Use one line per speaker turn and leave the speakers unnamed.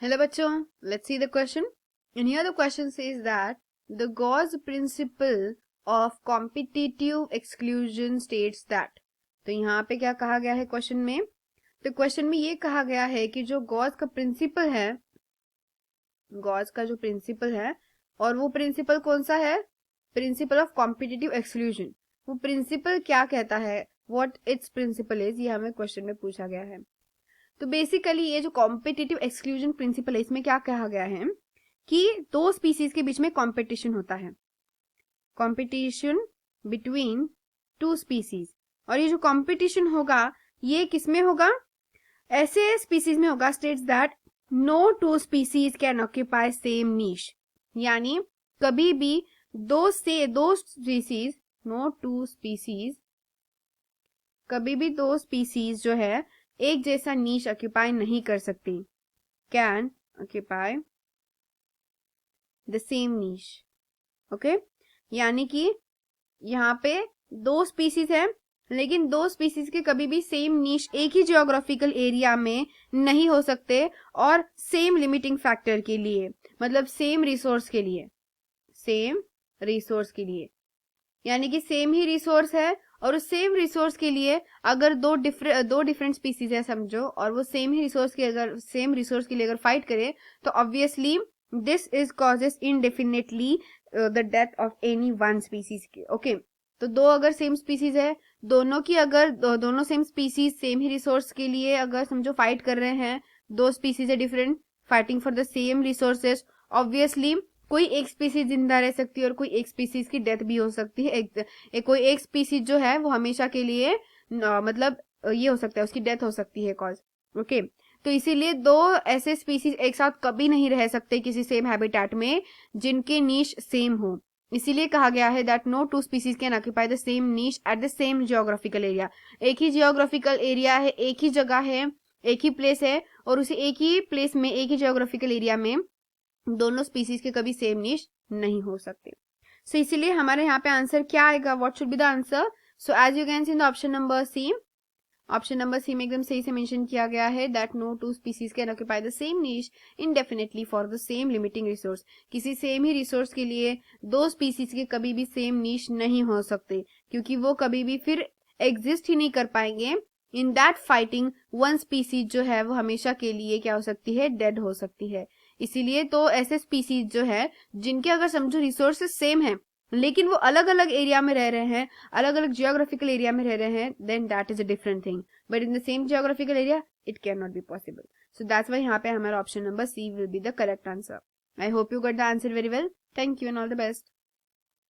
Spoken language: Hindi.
Hello bachon, let's see the question. And here the question says that the Gause principle of competitive exclusion states that. तो यहाँ पे क्या कहा गया है क्वेश्चन में? तो क्वेश्चन में ये कहा गया है कि जो गॉस का प्रिंसिपल है, गॉस का जो प्रिंसिपल है, और वो प्रिंसिपल कौन सा है? Principle of competitive exclusion. वो प्रिंसिपल क्या कहता है? व्हाट इट्स प्रिंसिपल इज, ये हमें क्वेश्चन में पूछा गया है. तो बेसिकली ये जो कॉम्पिटिटिव एक्सक्लूजन प्रिंसिपल है, इसमें क्या कहा गया है कि दो स्पीसीज के बीच में कंपटीशन होता है, कंपटीशन बिटवीन टू स्पीसीज. और ये जो कंपटीशन होगा ये किसमें होगा? ऐसे स्पीसीज में होगा states that no two species can occupy same niche. यानी कभी भी दो स्पीसीज, नो टू स्पीसीज, कभी भी दो स्पीसीज जो है एक जैसा नीश ऑक्यूपाई नहीं कर सकती. Can occupy the same niche. Okay, यानी कि यहाँ पे दो स्पीसीज है, लेकिन दो स्पीसीज के कभी भी सेम नीश एक ही जियोग्राफिकल एरिया में नहीं हो सकते, और सेम लिमिटिंग फैक्टर के लिए, मतलब सेम रिसोर्स के लिए, सेम रिसोर्स के लिए. यानी कि सेम ही रिसोर्स है, और उस सेम रिसोर्स के लिए अगर दो डिफरेंट स्पीसीज है समझो, और वो सेम ही रिसोर्स के लिए अगर फाइट करे, तो obviously this is causes indefinitely the death of any one species के. ओके, तो दो अगर सेम स्पीसीज है, दोनों की अगर दोनों सेम स्पीसीज सेम ही रिसोर्स के लिए अगर समझो फाइट कर रहे हैं, दो स्पीसीज है different fighting for the same resources, obviously कोई एक स्पीसीज जिंदा रह सकती है और कोई एक स्पीसीज की डेथ भी हो सकती है. कोई एक स्पीसीज जो है वो हमेशा के लिए मतलब ये हो सकता है, उसकी डेथ हो सकती है कॉज. ओके, तो इसीलिए दो ऐसे स्पीसीज एक साथ कभी नहीं रह सकते किसी सेम हैबिटेट में जिनके नीश सेम हो. इसीलिए कहा गया है that no two species can occupy the same niche at the same geographical area. एक ही जियोग्राफिकल एरिया है, एक ही जगह है, एक ही प्लेस है, और उसी एक ही प्लेस में एक ही जियोग्राफिकल एरिया में दोनों स्पीसीज के कभी सेम नीश नहीं हो सकते. सो इसीलिए हमारे यहाँ पे आंसर क्या आएगा? What should be the answer? So as you can see in the option number C, option number C में एकदम सही से मेंशन किया गया है that no two species can occupy the same niche indefinitely for the same limiting resource. किसी सेम ही रिसोर्स के लिए दो स्पीसीज के कभी भी सेम नीश नहीं हो सकते, क्योंकि वो कभी भी फिर एग्जिस्ट ही नहीं कर पाएंगे. In that fighting one species जो है वो हमेशा के लिए क्या हो सकती है? डेड हो सकती है. इसीलिए तो ऐसे स्पीसीज जो है जिनके अगर समझो रिसोर्सेज सेम है, लेकिन वो अलग अलग एरिया में रह रहे हैं, अलग अलग जियोग्राफिकल एरिया में रह रहे हैं, then that is a different thing. But in the same geographical area it can not be possible. So that's why यहाँ पे हमारा option number C will be the correct answer. I hope you got the answer very well. Thank you and all the best.